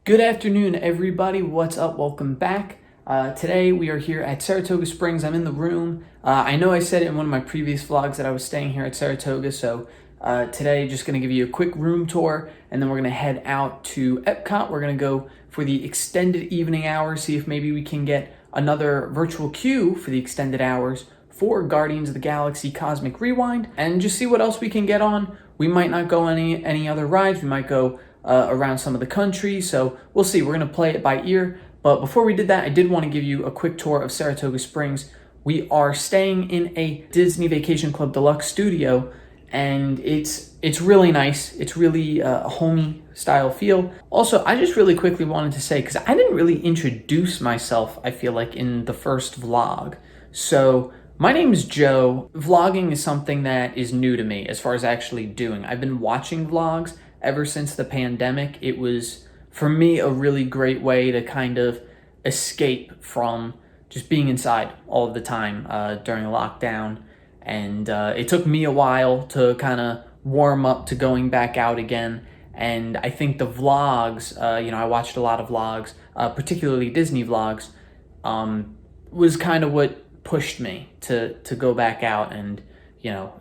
Good afternoon, everybody. What's up? Welcome back. Today we are here at Saratoga Springs. I'm in the room. I know I said it in one of my previous vlogs that I was staying here at Saratoga, so today just going to give you a quick room tour, and then we're going to head out to Epcot. We're going to go for the extended evening hours, see if maybe we can get another virtual queue for the extended hours for Guardians of the Galaxy Cosmic Rewind, and just see what else we can get on. We might not go any other rides. We might go around some of the country, so we'll see. We're going to play it by ear. But before we did that, I did want to give you a quick tour of Saratoga Springs. We are staying in a Disney Vacation Club Deluxe studio, and it's really nice. It's really a homey style feel. Also, I just really quickly wanted to say, because I didn't really introduce myself, I feel like, in the first vlog. So my name is Joe. Vlogging is something that is new to me as far as actually doing. I've been watching vlogs ever since the pandemic. It was, for me, a really great way to kind of escape from just being inside all of the time during lockdown. And it took me a while to kind of warm up to going back out again. And I think the vlogs, I watched a lot of vlogs, particularly Disney vlogs, was kind of what pushed me to go back out and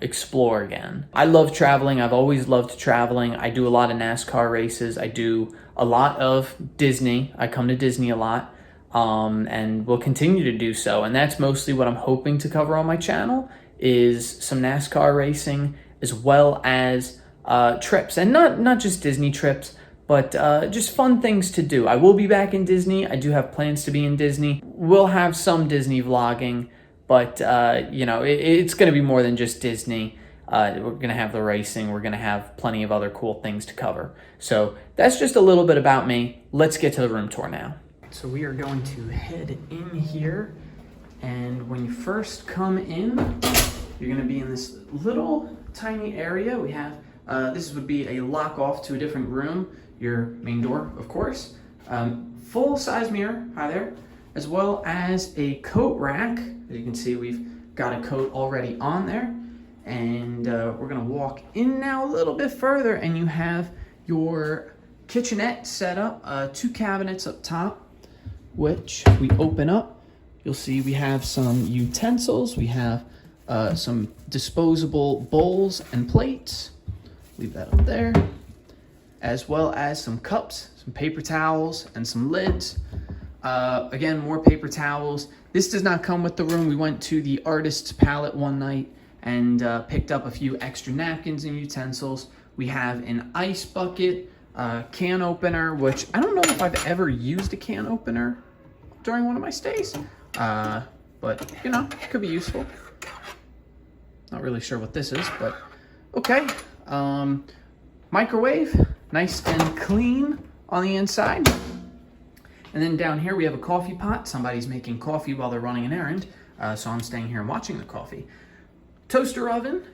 explore again. I love traveling. I've always loved traveling. I do a lot of NASCAR races. I do a lot of Disney. I come to Disney a lot, and will continue to do so. And that's mostly what I'm hoping to cover on my channel, is some NASCAR racing, as well as trips. And not just Disney trips, but just fun things to do. I will be back in Disney. I do have plans to be in Disney. We'll have some Disney vlogging, but, it's going to be more than just Disney. We're going to have the racing. We're going to have plenty of other cool things to cover. So that's just a little bit about me. Let's get to the room tour now. So we are going to head in here. And when you first come in, you're going to be in this little tiny area. We have, this would be a lock off to a different room. Your main door, of course. Full size mirror. Hi there. As well as a coat rack. As you can see, we've got a coat already on there. And we're gonna walk in now a little bit further, and you have your kitchenette set up, 2 cabinets up top, which we open up. You'll see we have some utensils. We have some disposable bowls and plates. Leave that up there. As well as some cups, some paper towels, and some lids. Again, more paper towels. This does not come with the room. We went to the artist's palette one night and picked up a few extra napkins and utensils. We have an ice bucket, can opener, which I don't know if I've ever used a can opener during one of my stays, but it could be useful. Not really sure what this is, but okay. Microwave, nice and clean on the inside. And then down here we have a coffee pot. Somebody's making coffee while they're running an errand, so I'm staying here and watching the coffee. Toaster oven.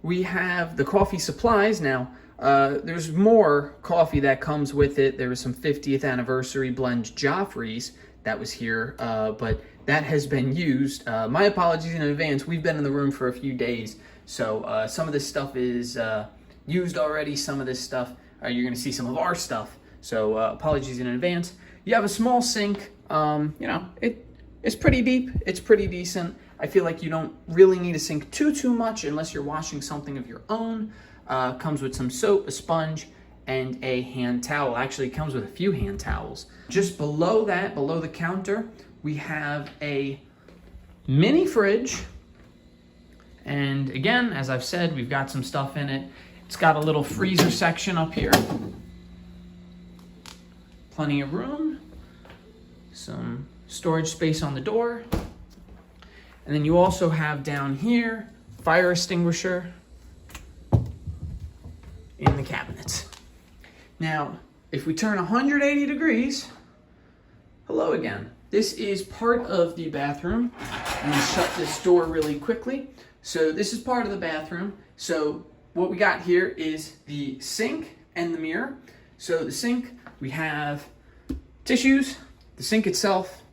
We have the coffee supplies. Now, there's more coffee that comes with it. There was some 50th anniversary blend Joffrey's that was here, but that has been used. My apologies in advance. We've been in the room for a few days, so some of this stuff is used already. Some of this stuff, you're going to see some of our stuff, so apologies in advance. You have a small sink. It's pretty deep. It's pretty decent. I feel like you don't really need a sink too much unless you're washing something of your own. Comes with some soap, a sponge, and a hand towel. Actually, it comes with a few hand towels. Just below that, below the counter, we have a mini fridge. And again, as I've said, we've got some stuff in it. It's got a little freezer section up here. Plenty of room, some storage space on the door. And then you also have down here, fire extinguisher in the cabinets. Now, if we turn 180 degrees, hello again. This is part of the bathroom. I'm gonna shut this door really quickly. So this is part of the bathroom. So what we got here is the sink and the mirror. So the sink, we have tissues, the sink itself,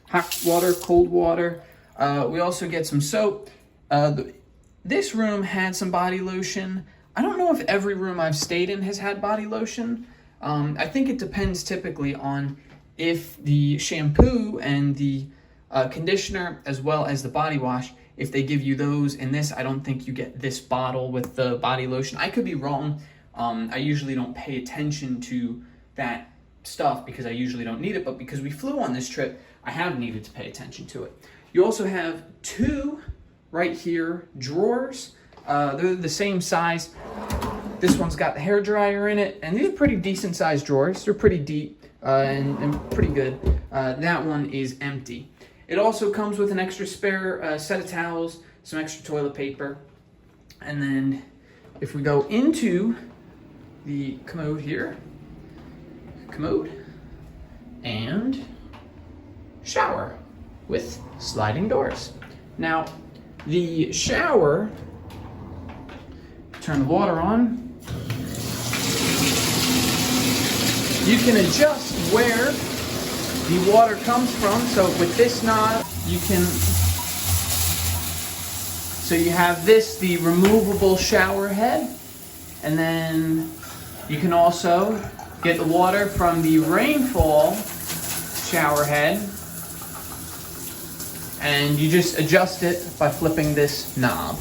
hot water, cold water. We also get some soap. This room had some body lotion. I don't know if every room I've stayed in has had body lotion. I think it depends typically on if the shampoo and the conditioner, as well as the body wash, if they give you those in this. I don't think you get this bottle with the body lotion. I could be wrong. I usually don't pay attention to that stuff because I usually don't need it, but because we flew on this trip, I have needed to pay attention to it. You also have two right here drawers. They're the same size. This one's got the hair dryer in it, and these are pretty decent sized drawers. They're pretty deep and pretty good. That one is empty. It also comes with an extra spare set of towels, some extra toilet paper, and then if we go into the commode here, commode and shower with sliding doors. Now, the shower, turn the water on. You can adjust where the water comes from. So with this knob, you can, so you have this, the removable shower head, and then you can also get the water from the rainfall shower head, and you just adjust it by flipping this knob.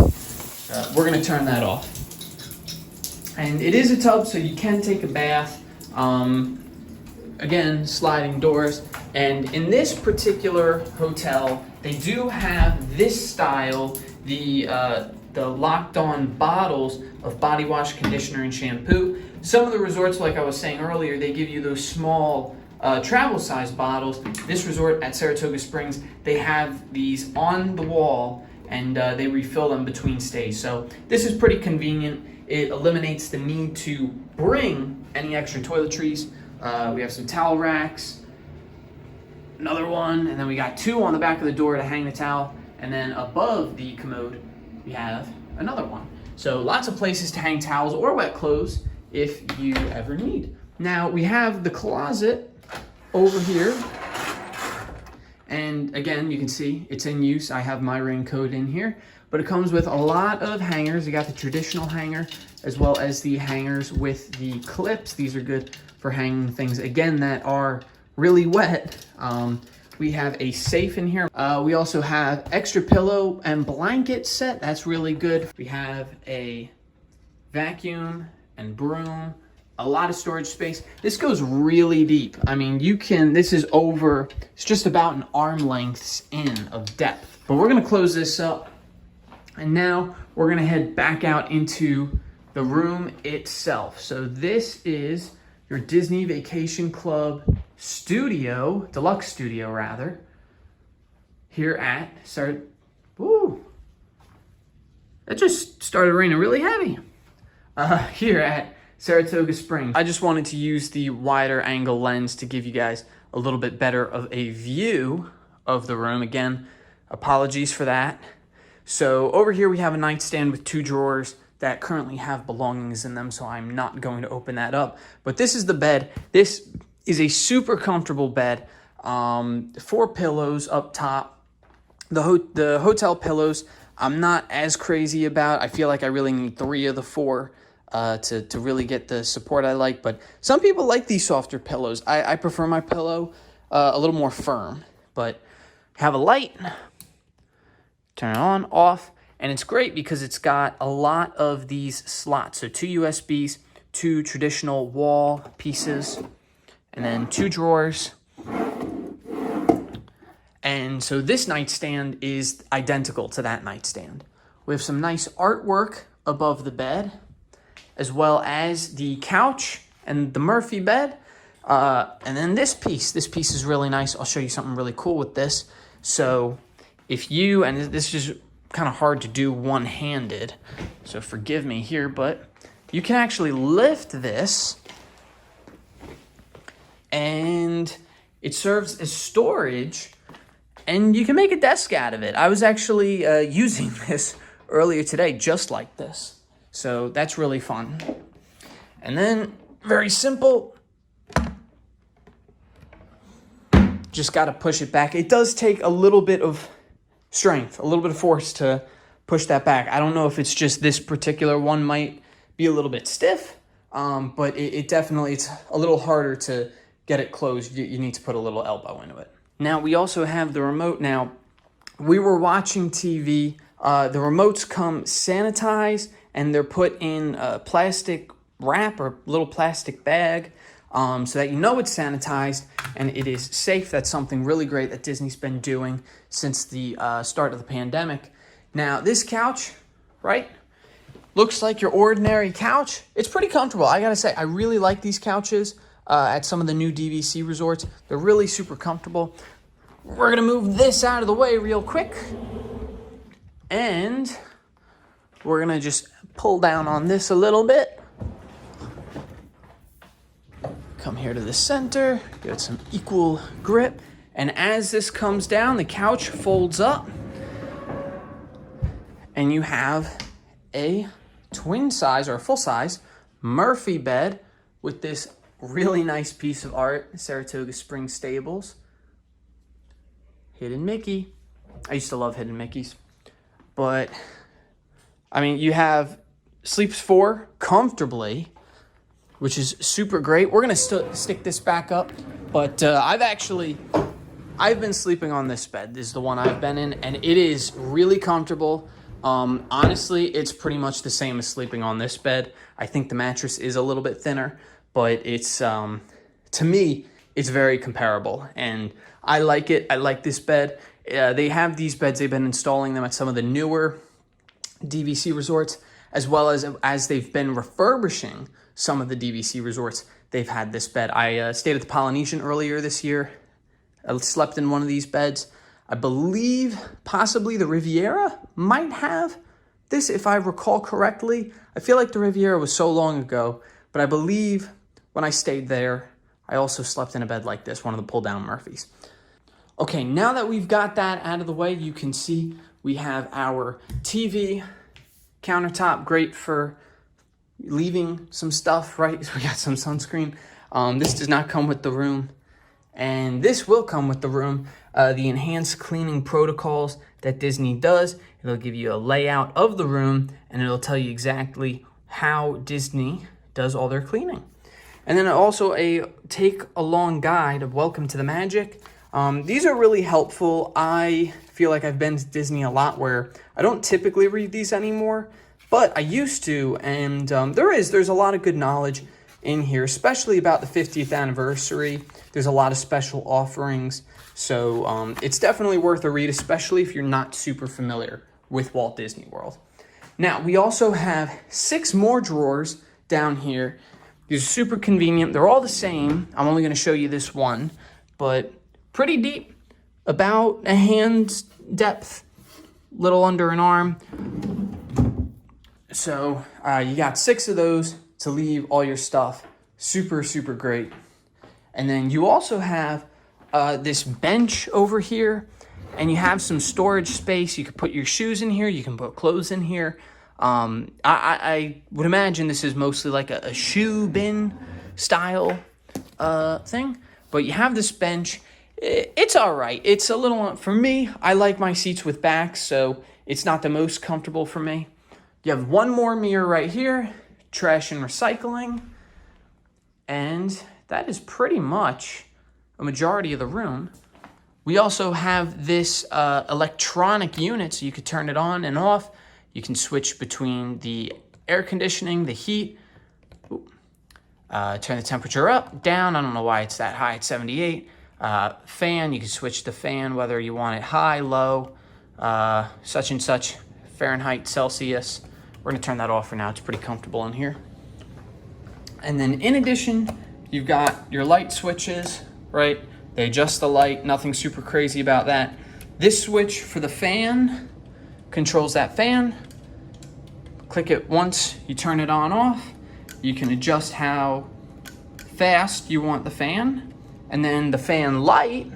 We're gonna turn that off. And it is a tub, so you can take a bath. Again, sliding doors. And in this particular hotel, they do have this style, the locked-on bottles of body wash, conditioner, and shampoo. Some of the resorts, like I was saying earlier, they give you those small travel-sized bottles. This resort at Saratoga Springs, they have these on the wall, and they refill them between stays. So this is pretty convenient. It eliminates the need to bring any extra toiletries. We have some towel racks, another one, and then we got two on the back of the door to hang the towel, and then above the commode, we have another one. So lots of places to hang towels or wet clothes if you ever need. Now we have the closet over here, and again, you can see it's in use. I have my raincoat in here, but it comes with a lot of hangers. You got the traditional hanger as well as the hangers with the clips. These are good for hanging things, again, that are really wet. We have a safe in here. We also have extra pillow and blanket set. That's really good. We have a vacuum and broom, a lot of storage space. This goes really deep. I mean, you can, this is over, it's just about an arm lengths in of depth. But we're gonna close this up, and now we're gonna head back out into the room itself. So this is your Disney Vacation Club studio, deluxe studio rather, here at Ooh, it just started raining really heavy. Here at Saratoga Springs. I just wanted to use the wider angle lens to give you guys a little bit better of a view of the room. Again, apologies for that. So over here we have a nightstand with two drawers that currently have belongings in them, so I'm not going to open that up. But this is the bed. This is a super comfortable bed. 4 pillows up top. The hotel pillows, I'm not as crazy about. I feel like I really need 3 of the 4 to really get the support I like. But some people like these softer pillows. I prefer my pillow a little more firm. But have a light, turn it on, off. And it's great because it's got a lot of these slots. So 2 USBs, 2 traditional wall pieces, and then 2 drawers. And so this nightstand is identical to that nightstand. We have some nice artwork above the bed, as well as the couch and the Murphy bed. And then this piece is really nice. I'll show you something really cool with this. So if you, and this is kind of hard to do one-handed, so forgive me here, but you can actually lift this and it serves as storage, and you can make a desk out of it. I was actually using this earlier today just like this, so that's really fun. And then very simple, just got to push it back. It does take a little bit of strength, a little bit of force to push that back. I don't know if it's just this particular one might be a little bit stiff, but it definitely, it's a little harder to get it closed. You need to put a little elbow into it. Now, we also have the remote. Now, we were watching TV. The remotes come sanitized, and they're put in a plastic wrap or little plastic bag, so that you know it's sanitized and it is safe. That's something really great that Disney's been doing since the start of the pandemic. Now, this couch, right, looks like your ordinary couch. It's pretty comfortable. I gotta say, I really like these couches at some of the new DVC resorts. They're really super comfortable. We're gonna move this out of the way real quick, and we're gonna just pull down on this a little bit. Come here to the center, get some equal grip. And as this comes down, the couch folds up, and you have a twin size or a full size Murphy bed with this really nice piece of art, Saratoga Springs Stables. Hidden Mickey. I used to love Hidden Mickeys. But, I mean, you have sleeps 4 comfortably, which is super great. We're going to stick this back up. But I've been sleeping on this bed. This is the one I've been in, and it is really comfortable. Honestly, it's pretty much the same as sleeping on this bed. I think the mattress is a little bit thinner, but it's, to me, it's very comparable. And I like it. I like this bed. They have these beds. They've been installing them at some of the newer DVC resorts, as well as they've been refurbishing some of the DVC resorts. They've had this bed. I stayed at the Polynesian earlier this year. I slept in one of these beds. I believe possibly the Riviera might have this, if I recall correctly. I feel like the Riviera was so long ago, but I believe when I stayed there, I also slept in a bed like this, one of the pull-down Murphys. Okay, now that we've got that out of the way, you can see we have our TV countertop, great for leaving some stuff, right? So we got some sunscreen. This does not come with the room, and this will come with the room. The enhanced cleaning protocols that Disney does. It'll give you a layout of the room, and it'll tell you exactly how Disney does all their cleaning. And then also a take-along guide of Welcome to the Magic. These are really helpful. I feel like I've been to Disney a lot where I don't typically read these anymore, but I used to, and there's a lot of good knowledge in here, especially about the 50th anniversary. There's a lot of special offerings, so it's definitely worth a read, especially if you're not super familiar with Walt Disney World. Now, we also have 6 more drawers down here. These are super convenient. They're all the same. I'm only going to show you this one, but pretty deep, about a hand's depth, little under an arm. So you got 6 of those to leave all your stuff. Super, super great. And then you also have this bench over here, and you have some storage space. You can put your shoes in here. You can put clothes in here. I would imagine this is mostly like a shoe bin style thing. But you have this bench. It's all right. It's a little, for me, I like my seats with backs, so it's not the most comfortable for me. You have one more mirror right here, trash and recycling, and that is pretty much a majority of the room. We also have this electronic unit, so you could turn it on and off. You can switch between the air conditioning, the heat, turn the temperature up, down. I don't know why it's that high, it's 78. Fan, you can switch the fan, whether you want it high, low, such and such, Fahrenheit, Celsius. We're gonna turn that off for now. It's pretty comfortable in here. And then in addition, you've got your light switches, right? They adjust the light, nothing super crazy about that. This switch for the fan controls that fan. Click it once, you turn it on off. You can adjust how fast you want the fan. And then the fan light,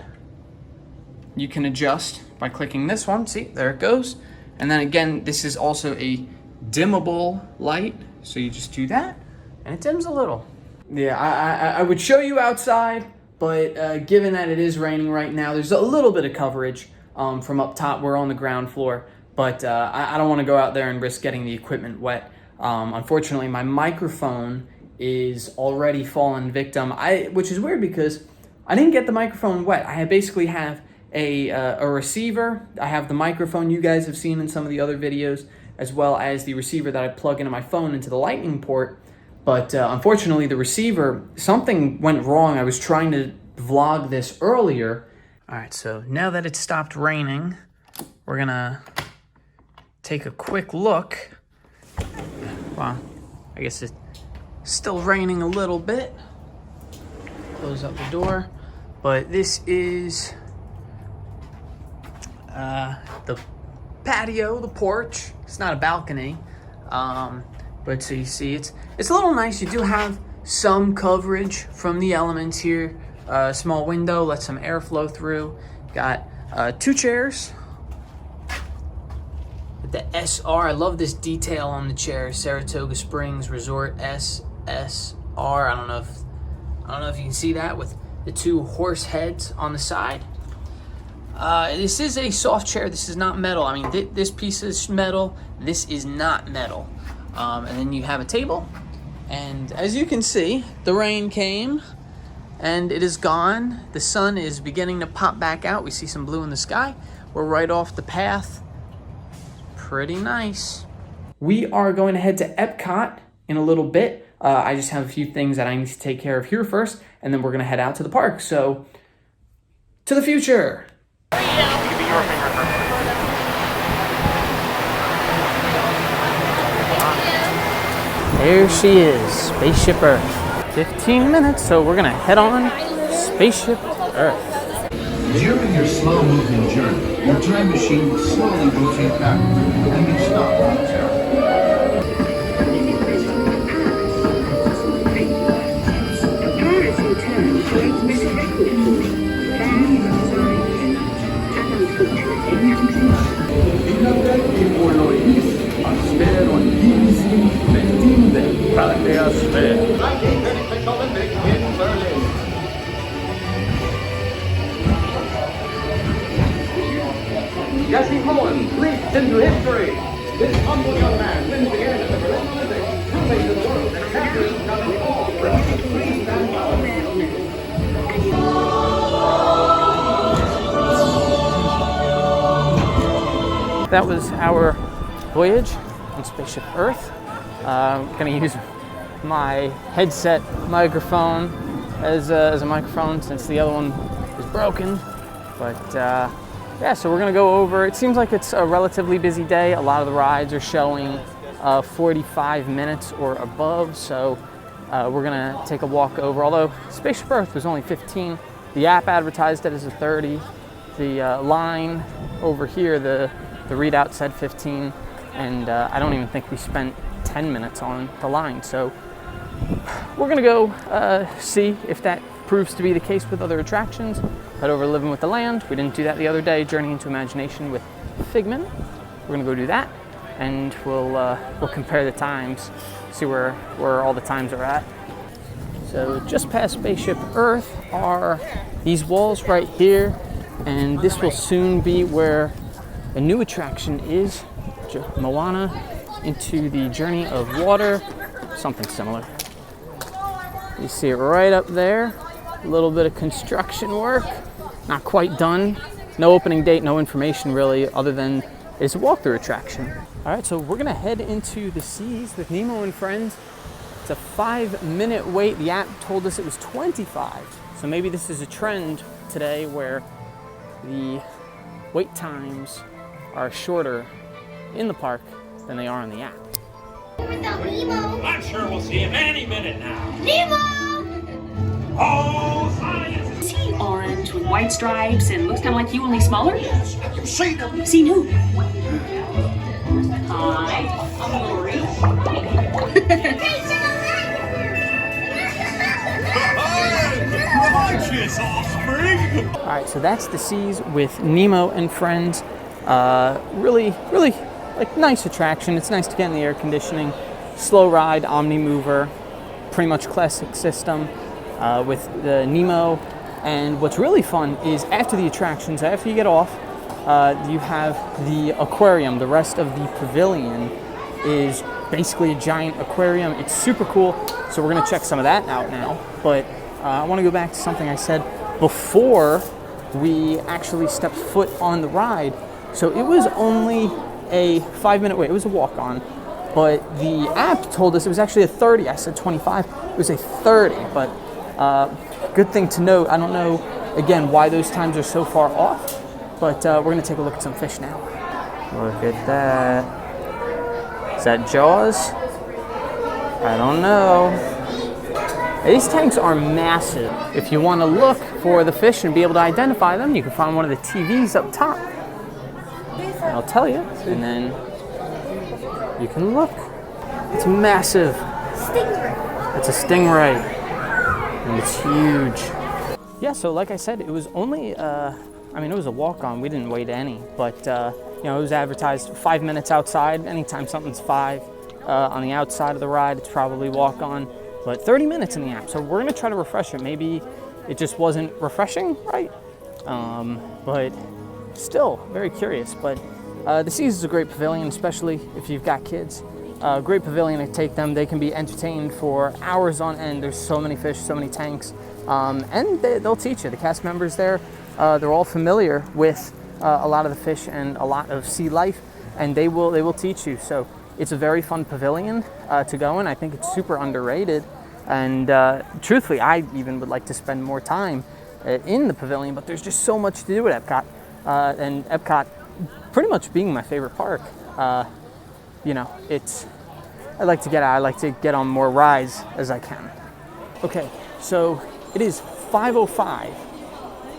you can adjust by clicking this one. See, there it goes. And then again, this is also a dimmable light. So you just do that and it dims a little. Yeah, I would show you outside, but given that it is raining right now, there's a little bit of coverage from up top. We're on the ground floor, but I don't want to go out there and risk getting the equipment wet. Unfortunately, my microphone is already fallen victim. Which is weird because I didn't get the microphone wet. I basically have a receiver. I have the microphone you guys have seen in some of the other videos, as well as the receiver that I plug into my phone into the lightning port. But unfortunately, the receiver, something went wrong. I was trying to vlog this earlier. All right, so now that it's stopped raining, we're gonna take a quick look. Well, I guess it's still raining a little bit. Close up the door. But this is the patio, the porch. It's not a balcony. But so you see, it's a little nice. You do have some coverage from the elements here. Small window, let some air flow through. Got 2 chairs. The SR, I love this detail on the chair. Saratoga Springs Resort SSR. I don't know if you can see that with the 2 horse heads on the side. This is a soft chair. This is not metal. I mean, this piece is metal. This is not metal. And then you have a table. And as you can see, the rain came and it is gone. The sun is beginning to pop back out. We see some blue in the sky. We're right off the path. Pretty nice. We are going to head to Epcot in a little bit. I just have a few things that I need to take care of here first, and then we're going to head out to the park. So, to the future. There she is, Spaceship Earth. 15 minutes, so we're gonna head on Spaceship Earth. During your slow-moving journey, your time machine will slowly rotate backward and you stop momentarily. Jesse Cohen leaps into history. This humble young man wins again at the Berlin Olympics, proving to the world that captain not only all but free and That was our voyage on Spaceship Earth. I'm going to use my headset microphone as a microphone since the other one is broken. But yeah, so we're going to go over. It seems like it's a relatively busy day. A lot of the rides are showing 45 minutes or above. So we're going to take a walk over. Although Spaceship Earth was only 15. The app advertised it as a 30. The line over here, the readout said 15. And I don't even think we spent 10 minutes on the line. So we're gonna go see if that proves to be the case with other attractions. Head over to Living with the Land. We didn't do that the other day. Journey into Imagination with Figment. We're gonna go do that, and we'll compare the times, see where all the times are at. So just past Spaceship Earth are these walls right here, and this will soon be where a new attraction is. Moana into the Journey of Water, something similar. You see it right up there. A little bit of construction work, not quite done. No opening date, no information really, other than it's a walkthrough attraction. All right, so we're gonna head into the Seas with Nemo and Friends. It's a 5-minute wait. The app told us it was 25. So maybe this is a trend today where the wait times are shorter in the park than they are on the app. I'm sure we'll see him any minute now. Nemo! Oh, science! Is he orange with white stripes and looks kind of like you, only smaller? Yes, have you seen him? You've seen who? Hi, I'm Lori. Righteous offspring! All right, so that's the Seas with Nemo and Friends. Really like nice attraction. It's nice to get in the air conditioning. Slow ride, Omni Mover, pretty much classic system with the Nemo. And what's really fun is after the attractions, after you get off, you have the aquarium. The rest of the pavilion is basically a giant aquarium. It's super cool, so we're gonna check some of that out now. But I wanna go back to something I said before we actually stepped foot on the ride. So it was only a 5-minute wait. It was a walk-on, but the app told us it was actually a 30. I said 25. It was a 30, but good thing to note. I don't know, again, why those times are so far off, but we're gonna take a look at some fish now. Look at that. Is that Jaws? I don't know. These tanks are massive. If you want to look for the fish and be able to identify them, you can find one of the TVs up top. I'll tell you, and then you can look. It's massive. Stingray. It's a stingray, and it's huge. Yeah, so like I said, it was only, it was a walk-on. We didn't wait any, but it was advertised 5 minutes outside. Anytime something's 5 on the outside of the ride, it's probably walk-on. But 30 minutes in the app, so we're gonna try to refresh it. Maybe it just wasn't refreshing, right? But still, very curious. But the Seas is a great pavilion, especially if you've got kids. Great pavilion to take them. They can be entertained for hours on end. There's so many fish, so many tanks, and they'll teach you. The cast members there, they're all familiar with a lot of the fish and a lot of sea life, and they will teach you. So it's a very fun pavilion to go in. I think it's super underrated, and truthfully, I even would like to spend more time in the pavilion, but there's just so much to do at Epcot, and Epcot pretty much being my favorite park. I like to get on more rides as I can. Okay, so it is 5:05,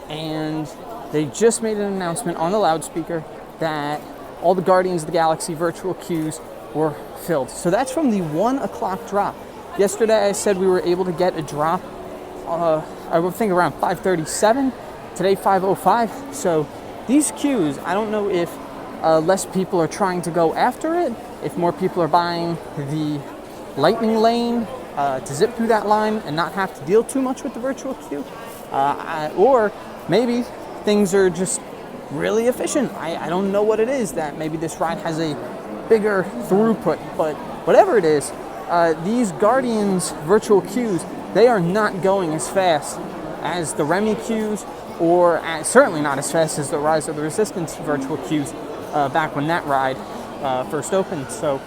and they just made an announcement on the loudspeaker that all the Guardians of the Galaxy virtual queues were filled. So that's from the 1 o'clock drop. Yesterday I said we were able to get a drop, I would think around 5:37. Today 5:05. So these queues, I don't know if less people are trying to go after it, if more people are buying the lightning lane to zip through that line and not have to deal too much with the virtual queue, or maybe things are just really efficient. I don't know what it is, that maybe this ride has a bigger throughput, but whatever it is, these Guardians virtual queues, they are not going as fast as the Remy queues, or certainly not as fast as the Rise of the Resistance virtual queues back when that ride first opened. So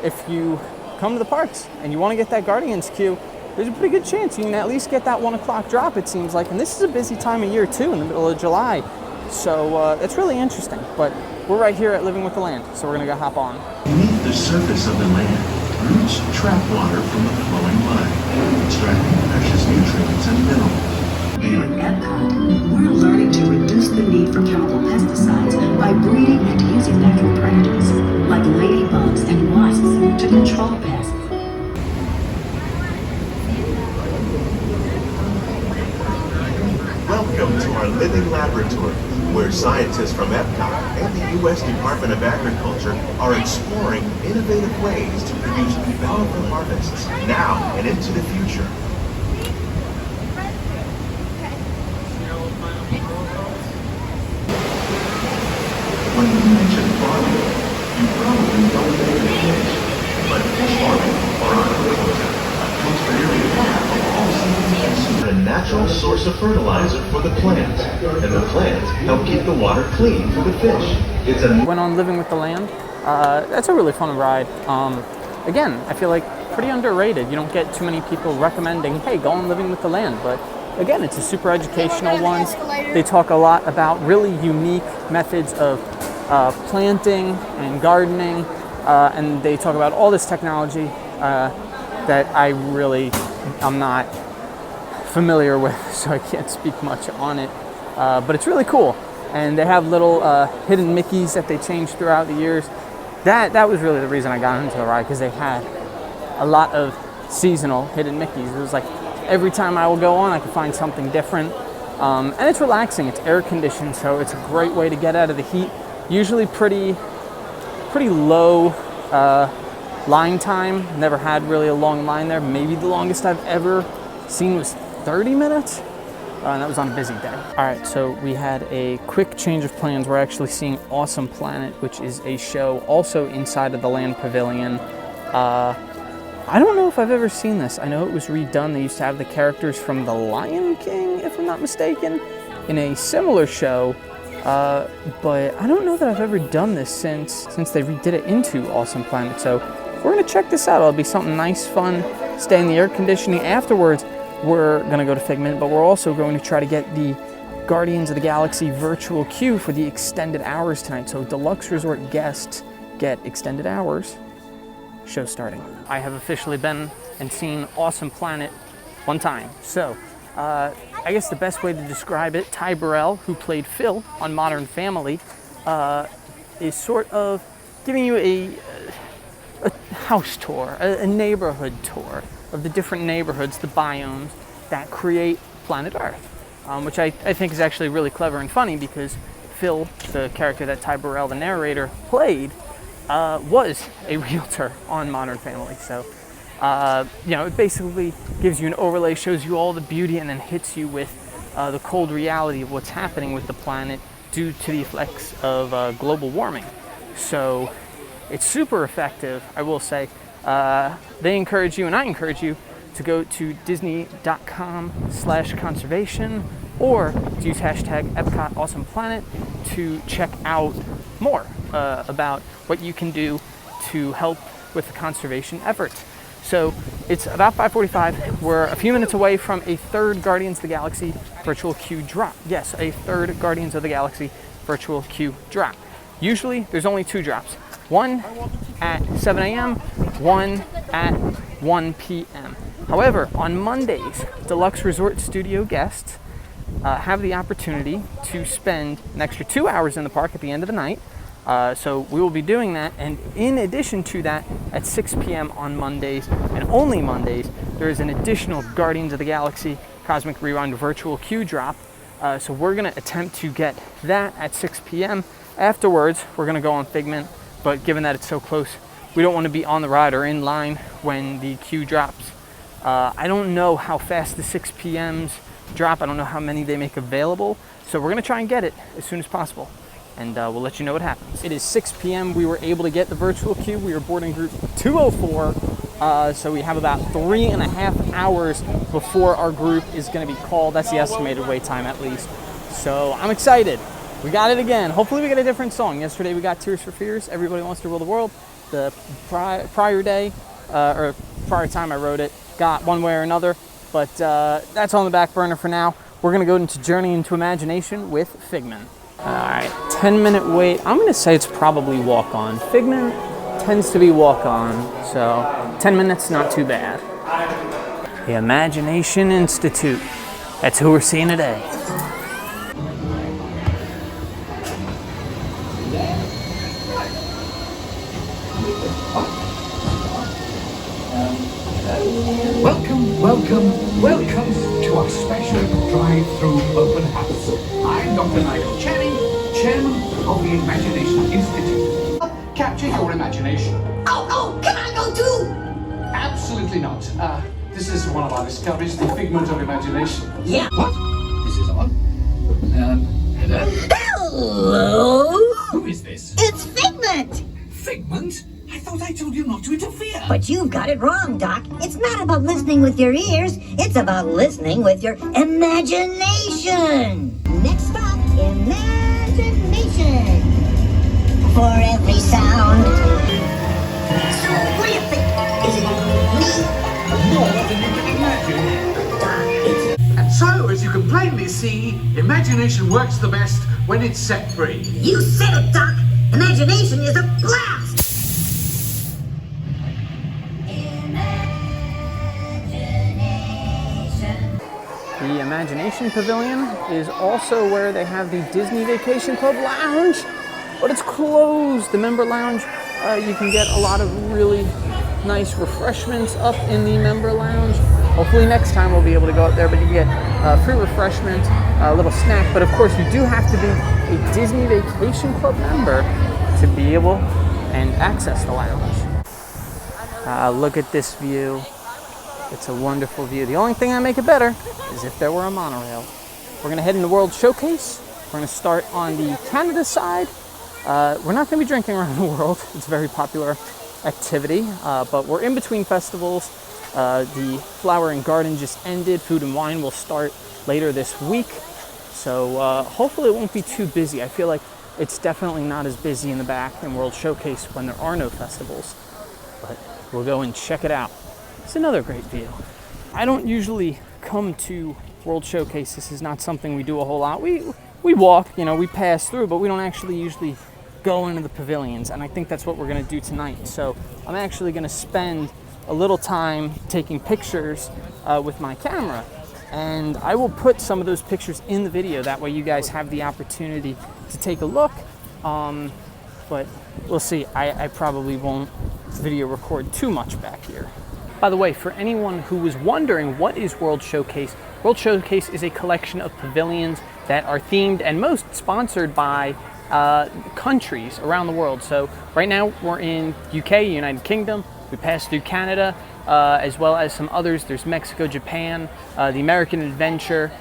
if you come to the parks and you want to get that Guardians queue, there's a pretty good chance you can at least get that 1 o'clock drop, it seems like. And this is a busy time of year too, in the middle of July. So it's really interesting. But we're right here at Living with the Land, so we're gonna go hop on. Beneath the surface of the land, roots trap water from the flowing mud, extracting precious nutrients and minerals. Here at Epcot, we're learning to reduce the need for chemical pesticides by breeding and using natural predators, like ladybugs and wasps, to control pests. Welcome to our living laboratory, where scientists from Epcot and the U.S. Department of Agriculture are exploring innovative ways to produce bountiful harvests now and into the future. When you mention farming, you probably don't think of fish, but fish farming, or aquaculture, accounts for nearly half of all seafood. A natural source of fertilizer for the plants, and the plants help keep the water clean for the fish. It's a Went on Living with the Land. That's a really fun ride. Again, I feel like pretty underrated. You don't get too many people recommending, hey, go on Living with the Land, but again, it's a super educational one. They talk a lot about really unique methods of planting and gardening, and they talk about all this technology that I'm not familiar with, so I can't speak much on it. But it's really cool, and they have little hidden Mickeys that they change throughout the years. That was really the reason I got into the ride, because they had a lot of seasonal hidden Mickeys. It was like every time I would go on, I could find something different. And it's relaxing, it's air conditioned, so it's a great way to get out of the heat. Usually pretty low line time. Never had really a long line there. Maybe the longest I've ever seen was 30 minutes. And that was on a busy day. All right, so we had a quick change of plans. We're actually seeing Awesome Planet, which is a show also inside of the Land Pavilion. I don't know if I've ever seen this. I know it was redone. They used to have the characters from The Lion King, if I'm not mistaken, in a similar show. But I don't know that I've ever done this since they redid it into Awesome Planet. So we're gonna check this out. It'll be something nice, fun, stay in the air conditioning. Afterwards, we're gonna go to Figment, but we're also going to try to get the Guardians of the Galaxy virtual queue for the extended hours tonight. So Deluxe Resort guests get extended hours. Show starting. I have officially been and seen Awesome Planet one time. So I guess the best way to describe it, Ty Burrell, who played Phil on Modern Family, is sort of giving you a house tour, a neighborhood tour of the different neighborhoods, the biomes that create planet Earth, which I think is actually really clever and funny because Phil, the character that Ty Burrell, the narrator, played, was a realtor on Modern Family. So it basically gives you an overlay, shows you all the beauty, and then hits you with the cold reality of what's happening with the planet due to the effects of global warming. So it's super effective, I will say. They encourage you, and I encourage you, to go to disney.com/conservation or to use hashtag Epcot Awesome Planet to check out more about what you can do to help with the conservation efforts. So it's about 5:45. We're a few minutes away from a third Guardians of the Galaxy virtual queue drop. Yes, a third Guardians of the Galaxy virtual queue drop. Usually there's only 2 drops. One at 7 a.m., one at 1 p.m. However, on Mondays, Deluxe Resort Studio guests have the opportunity to spend an extra 2 hours in the park at the end of the night. So we will be doing that, and in addition to that, at 6 p.m. on Mondays, and only Mondays, there is an additional Guardians of the Galaxy Cosmic Rewind virtual queue drop. So we're going to attempt to get that at 6 p.m. Afterwards, we're going to go on Figment, but given that it's so close, we don't want to be on the ride or in line when the queue drops. I don't know how fast the 6 p.m.s drop. I don't know how many they make available, so we're going to try and get it as soon as possible. And we'll let you know what happens. It is 6 p.m. We were able to get the virtual queue. We are boarding group 204. So we have about 3.5 hours before our group is going to be called. That's the estimated wait time, at least. So I'm excited. We got it again. Hopefully we get a different song. Yesterday we got Tears for Fears, Everybody Wants to Rule the World. The prior day, or prior time I wrote it, got one way or another. But that's on the back burner for now. We're going to go into Journey into Imagination with Figment. Alright, 10-minute wait. I'm going to say it's probably walk-on. Figment tends to be walk-on, so 10 minutes, not too bad. The Imagination Institute. That's who we're seeing today. Welcome to our special drive-through open house. I'm Dr. Nigel Channing, Chairman of the Imagination Institute. Capture your imagination. Oh, can I go too? Absolutely not. This is one of our discoveries, the figment of imagination. Yeah. What? This is on. Hello? Hello? Who is this? It's Figment. Figment? I thought I told you not to interfere. But you've got it wrong, Doc. It's not about listening with your ears. It's about listening with your imagination. Next stop, imagination. For every sound. So, what do you think? Is it me? More than you can imagine. Doc, it's... So, as you can plainly see, imagination works the best when it's set free. You said it, Doc. Imagination is a blast. The Imagination Pavilion is also where they have the Disney Vacation Club Lounge, but it's closed. The member lounge, you can get a lot of really nice refreshments up in the member lounge. Hopefully next time we'll be able to go up there, but you can get free refreshment, a little snack, but of course you do have to be a Disney Vacation Club member to be able and access the lounge. Look at this view. It's a wonderful view. The only thing that make it better is if there were a monorail. We're going to head into World Showcase. We're going to start on the Canada side. We're not going to be drinking around the world. It's very popular activity, but we're in between festivals. The Flower and Garden just ended. Food and Wine will start later this week. So hopefully it won't be too busy. I feel like it's definitely not as busy in the back in World Showcase when there are no festivals. But we'll go and check it out. It's another great view. I don't usually come to World Showcase. This is not something we do a whole lot. We walk, you know, we pass through, but we don't actually usually go into the pavilions, and I think that's what we're going to do tonight. So I'm actually going to spend a little time taking pictures with my camera, and I will put some of those pictures in the video. That way you guys have the opportunity to take a look, but we'll see. I probably won't video record too much back here. By the way, for anyone who was wondering what is World Showcase, World Showcase is a collection of pavilions that are themed and most sponsored by countries around the world. So right now we're in UK, United Kingdom. We passed through Canada, as well as some others. There's Mexico, Japan, the American Adventure,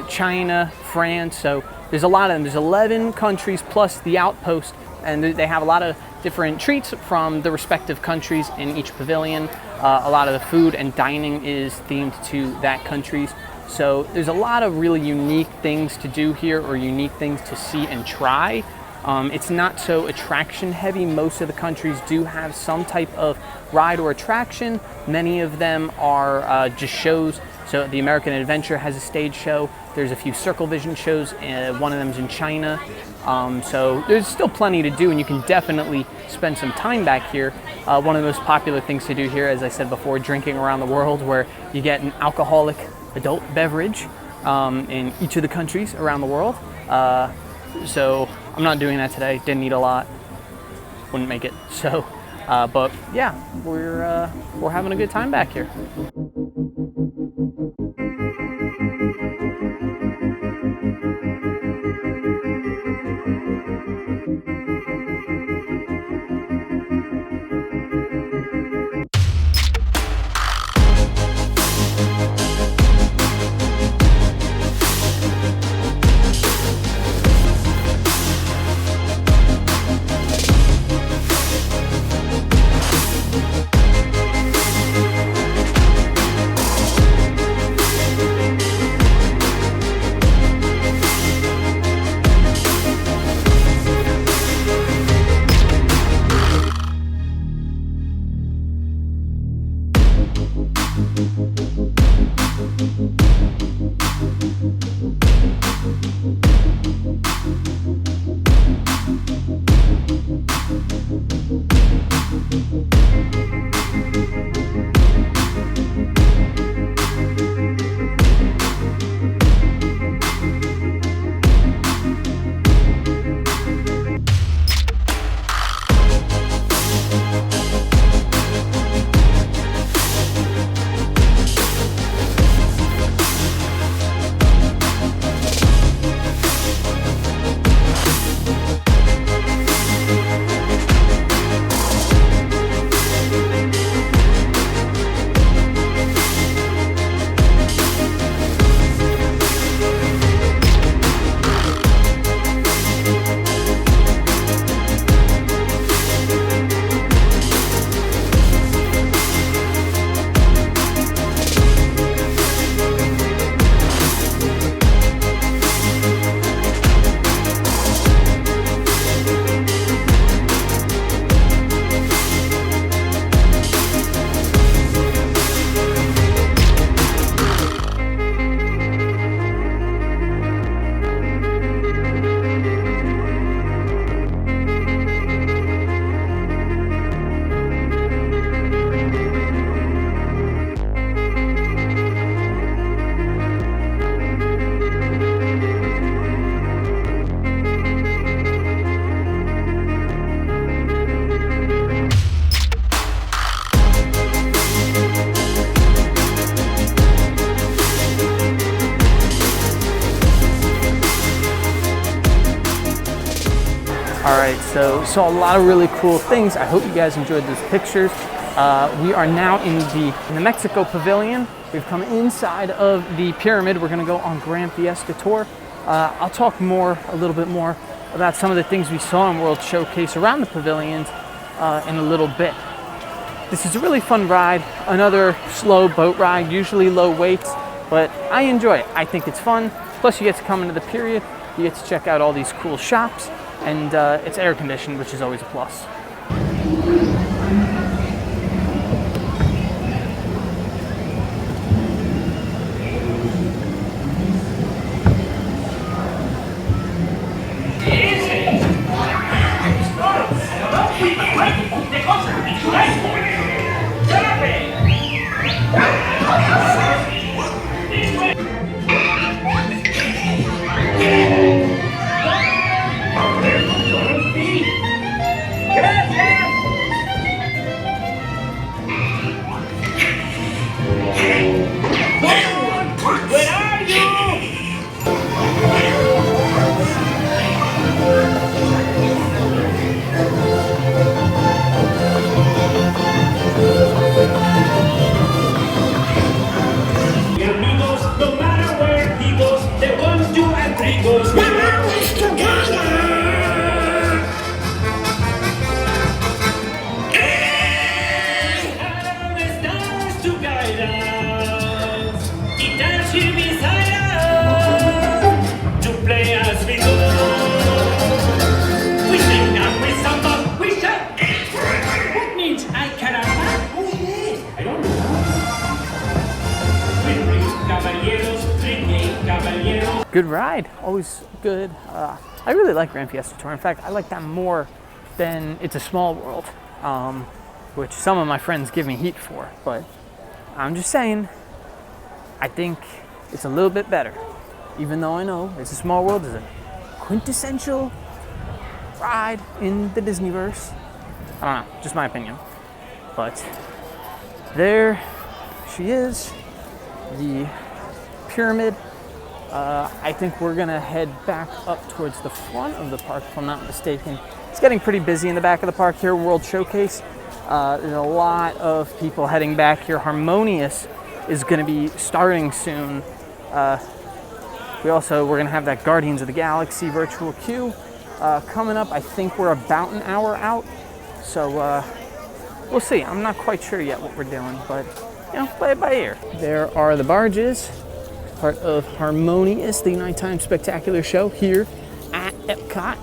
China, France. So there's a lot of them. There's 11 countries plus the outpost, and they have a lot of different treats from the respective countries in each pavilion. A lot of the food and dining is themed to that countries. So there's a lot of really unique things to do here, or unique things to see and try. It's not so attraction heavy. Most of the countries do have some type of ride or attraction. Many of them are just shows. So the American Adventure has a stage show. There's a few Circle Vision shows. One of them's in China. So there's still plenty to do, and you can definitely spend some time back here. One of the most popular things to do here, as I said before, drinking around the world, where you get an alcoholic adult beverage in each of the countries around the world. So I'm not doing that today. Didn't eat a lot. Wouldn't make it. So, but yeah, we're having a good time back here. All right, so saw a lot of really cool things. I hope you guys enjoyed those pictures. We are now in the Mexico Pavilion. We've come inside of the pyramid. We're gonna go on Grand Fiesta Tour. I'll talk a little bit more about some of the things we saw in World Showcase around the pavilions in a little bit. this is a really fun ride. Another slow boat ride, usually low weights, but I enjoy it. I think it's fun. Plus you get to come into the period, you get to check out all these cool shops, and it's air conditioned, which is always a plus. Good ride, always good. I really like Grand Fiesta Tour. In fact, I like that more than It's a Small World, which some of my friends give me heat for. But I'm just saying, I think it's a little bit better. Even though I know It's a Small World is a quintessential ride in the Disneyverse. I don't know, just my opinion. But there she is, the pyramid. I think we're gonna head back up towards the front of the park, if I'm not mistaken. It's getting pretty busy in the back of the park here, World Showcase. There's a lot of people heading back here. Harmonious is gonna be starting soon. We're gonna have that Guardians of the Galaxy virtual queue coming up. I think we're about an hour out, so we'll see. I'm not quite sure yet what we're doing, but you know, play it by ear. There are the barges, part of Harmonious, the nighttime spectacular show here at Epcot.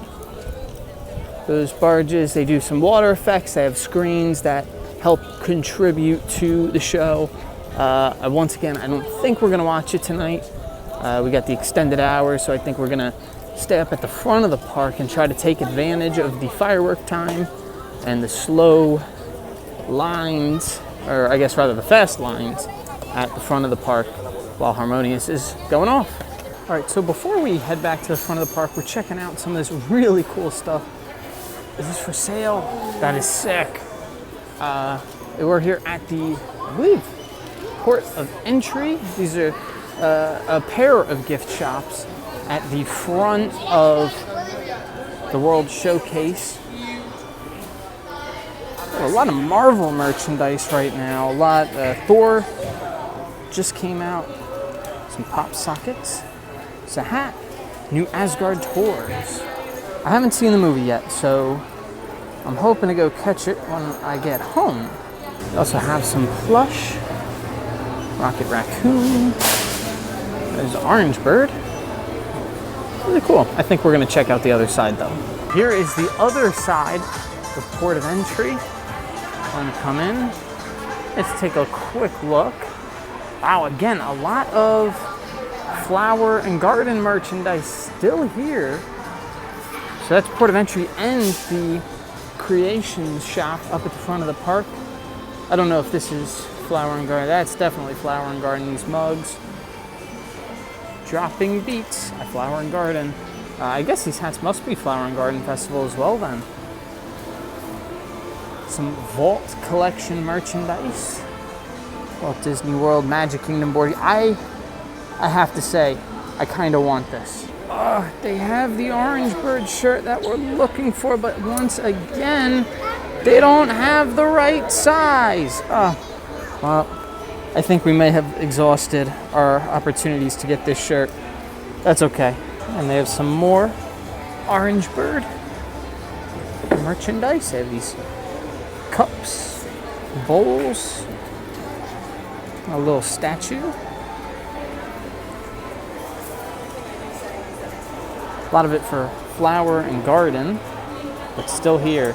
Those barges, they do some water effects. They have screens that help contribute to the show. Once again, I don't think we're gonna watch it tonight. We got the extended hours, so I think we're gonna stay up at the front of the park and try to take advantage of the firework time and the slow lines, or I guess rather the fast lines at the front of the park while Harmonious is going off. All right, so before we head back to the front of the park, we're checking out some of this really cool stuff. Is this for sale? That is sick. We're here at the, I believe, port of entry. These are a pair of gift shops at the front of the World Showcase. A lot of Marvel merchandise right now. A lot. Thor just came out. Some pop sockets. It's a hat. New Asgard tours. I haven't seen the movie yet, so I'm hoping to go catch it when I get home. We also have some plush. Rocket Raccoon. There's Orange Bird. Really cool. I think we're going to check out the other side, though. Here is the other side, the port of entry. I'm going to come in. Let's take a quick look. Wow, again, a lot of flower and garden merchandise still here. So that's port of entry and the Creations shop up at the front of the park. I don't know if this is flower and garden. That's definitely flower and garden. These mugs. Dropping beats at Flower and Garden. I guess these hats must be Flower and Garden Festival as well then. Some Vault collection merchandise. Walt Disney World Magic Kingdom board. I have to say, I kind of want this. They have the Orange Bird shirt that we're looking for, but once again, they don't have the right size. Well, I think we may have exhausted our opportunities to get this shirt. That's okay. And they have some more Orange Bird merchandise. They have these cups, bowls, a little statue. A lot of it for flower and garden, but still here.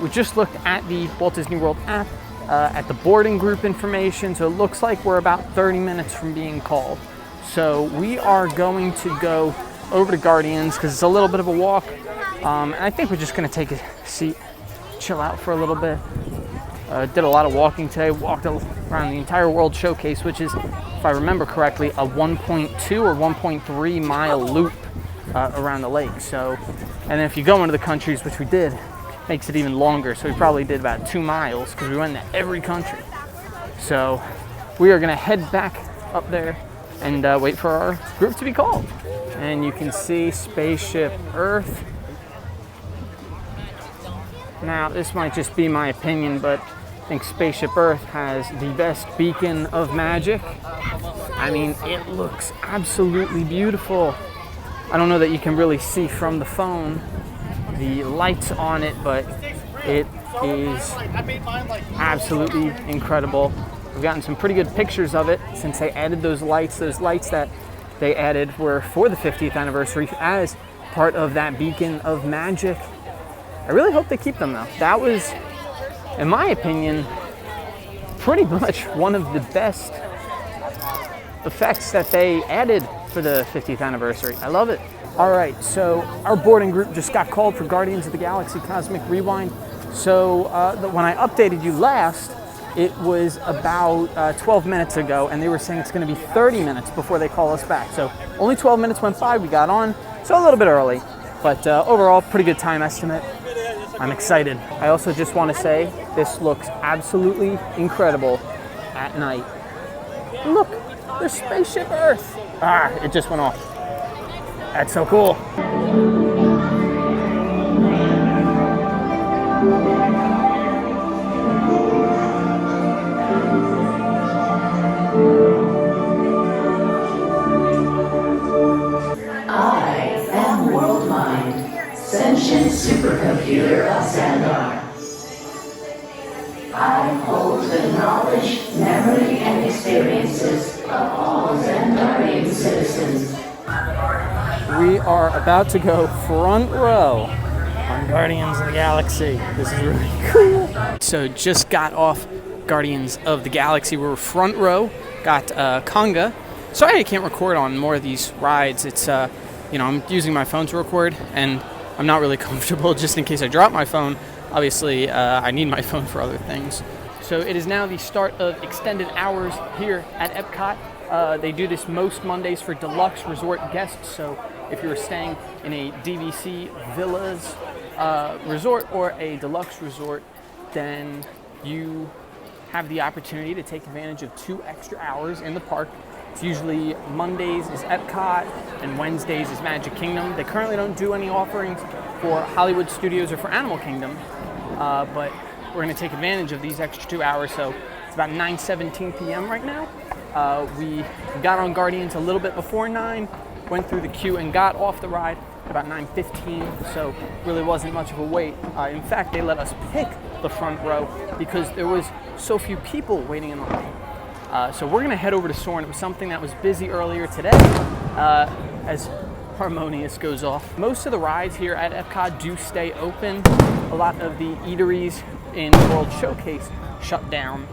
We just looked at the Walt Disney World app, at the boarding group information, so it looks like we're about 30 minutes from being called. So we are going to go over to Guardians because it's a little bit of a walk, and I think we're just going to take a seat, chill out for a little bit. Did a lot of walking today, walked around the entire World Showcase, which is, if I remember correctly, a 1.2 or 1.3 mile loop around the lake. So, and then if you go into the countries, which we did, makes it even longer. So we probably did about 2 miles because we went to every country. So we are gonna head back up there and wait for our group to be called. And you can see Spaceship Earth. Now this might just be my opinion, but I think Spaceship Earth has the best beacon of magic. I mean, it looks absolutely beautiful. I don't know that you can really see from the phone the lights on it, but it is absolutely incredible. We've gotten some pretty good pictures of it since they added those lights. Those lights that they added were for the 50th anniversary as part of that beacon of magic. I really hope they keep them though. That was, in my opinion, pretty much one of the best effects that they added for the 50th anniversary. I love it. All right, so our boarding group just got called for Guardians of the Galaxy Cosmic Rewind. So when I updated you last, it was about 12 minutes ago, and they were saying it's gonna be 30 minutes before they call us back. So only 12 minutes went by, we got on, so a little bit early. But overall, pretty good time estimate. I'm excited. I also just wanna say, this looks absolutely incredible at night. Look, there's Spaceship Earth. Ah, it just went off. That's so cool. I am World Mind, sentient supercomputer of Xandar. I hold the knowledge, memory, and experiences of all Xandarian citizens. We are about to go front row on Guardians of the Galaxy. This is really cool. So just got off Guardians of the Galaxy. We're front row, got Conga. Sorry I can't record on more of these rides. It's, you know, I'm using my phone to record and I'm not really comfortable just in case I drop my phone. Obviously, I need my phone for other things. So it is now the start of extended hours here at Epcot. They do this most Mondays for Deluxe resort guests. So if you're staying in a DVC Villas resort or a Deluxe resort, then you have the opportunity to take advantage of 2 extra hours in the park. It's usually Mondays is Epcot and Wednesdays is Magic Kingdom. They currently don't do any offerings for Hollywood Studios or for Animal Kingdom, but we're gonna take advantage of these extra 2 hours. So it's about 9:17 p.m. right now. We got on Guardians a little bit before 9, went through the queue and got off the ride about 9:15, so really wasn't much of a wait. In fact, they let us pick the front row because there was so few people waiting in line. So we're gonna head over to Soarin'. It was something that was busy earlier today as Harmonious goes off. Most of the rides here at Epcot do stay open. A lot of the eateries in World Showcase shut down,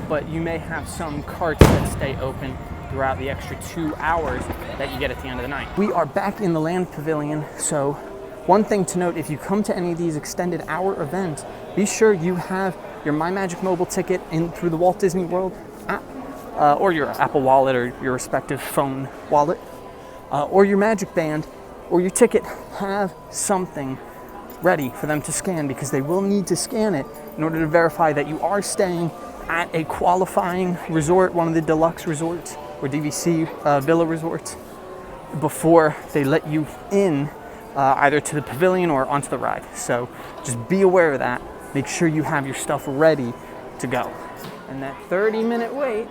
but you may have some carts that stay open throughout the extra 2 hours that you get at the end of the night. We are back in the Land Pavilion, so one thing to note, if you come to any of these extended hour events, be sure you have your MyMagic mobile ticket in through the Walt Disney World app, or your Apple Wallet or your respective phone wallet, or your Magic Band, or your ticket. Have something ready for them to scan because they will need to scan it in order to verify that you are staying at a qualifying resort, one of the Deluxe resorts or DVC Villa resorts, before they let you in either to the pavilion or onto the ride. So just be aware of that. Make sure you have your stuff ready to go. And that 30-minute wait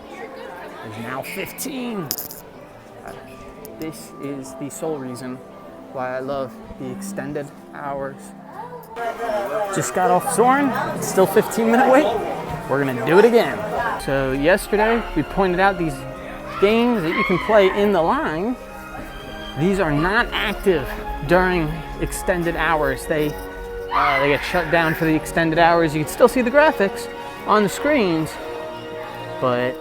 is now 15. This is the sole reason why I love the extended hours. Just got off Soarin', still 15-minute wait. we're gonna do it again. So yesterday we pointed out these games that you can play in the line. These are not active during extended hours. They get shut down for the extended hours. You can still see the graphics on the screens, but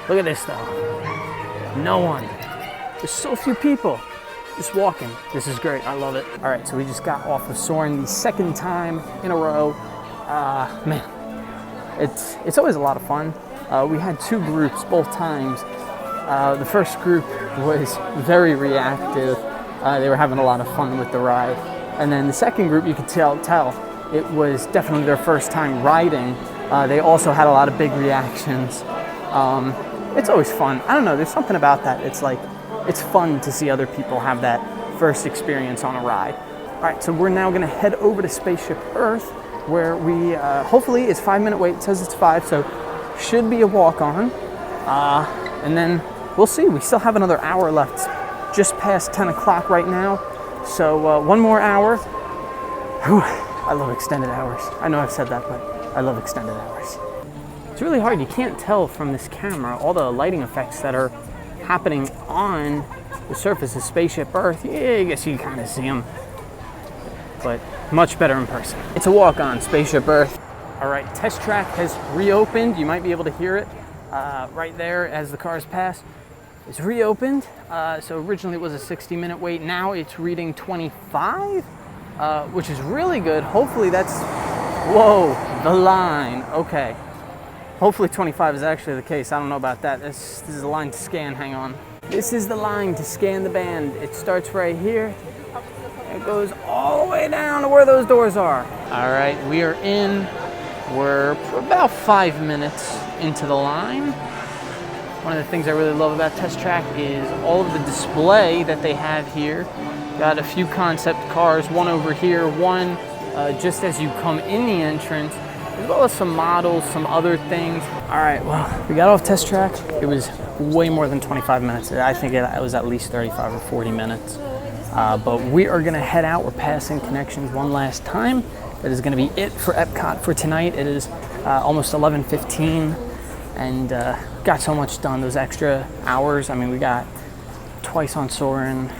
look at this though. No one. There's so few people just walking. This is great. I love it. All right, so we just got off of Soarin' the second time in a row. Man, it's always a lot of fun. We had two groups both times. The first group was very reactive. They were having a lot of fun with the ride. And then the second group, you could tell it was definitely their first time riding. They also had a lot of big reactions. It's always fun. I don't know, there's something about that. It's like, it's fun to see other people have that first experience on a ride. All right, so we're now gonna head over to Spaceship Earth, where we, hopefully it's 5-minute wait. It says it's 5, so should be a walk-on. And then we'll see. We still have another hour left. It's just past 10 o'clock right now. So one more hour. Whew, I love extended hours. I know I've said that, but I love extended hours. It's really hard. You can't tell from this camera all the lighting effects that are happening on the surface of Spaceship Earth. Yeah, I guess you can kind of see them, but much better in person. It's a walk on Spaceship Earth. All right, test track has reopened. You might be able to hear it right there as the cars pass. It's reopened. So originally it was a 60-minute wait. Now it's reading 25, which is really good. Hopefully that's, whoa, the line. Okay. Hopefully 25 is actually the case. I don't know about that. This is the line to scan. Hang on. This is the line to scan the band. It starts right here. It goes all the way down to where those doors are. All right, we are in. We're about 5 minutes into the line. One of the things I really love about Test Track is all of the display that they have here. Got a few concept cars, one over here, one just as you come in the entrance, as well as some models, some other things. All right, well, we got off Test Track. It was way more than 25 minutes. I think it was at least 35 or 40 minutes. But we are gonna head out. We're passing Connections one last time. That is gonna be it for Epcot for tonight. It is almost 11:15, and got so much done, those extra hours. I mean, we got twice on Soarin',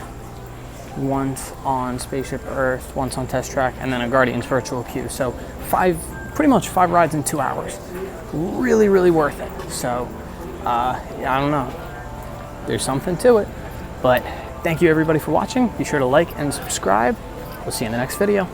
once on Spaceship Earth, once on Test Track, and then a Guardians virtual queue. So pretty much five rides in 2 hours. Really, really worth it. So, yeah, I don't know. There's something to it. But thank you everybody for watching. Be sure to like and subscribe. We'll see you in the next video.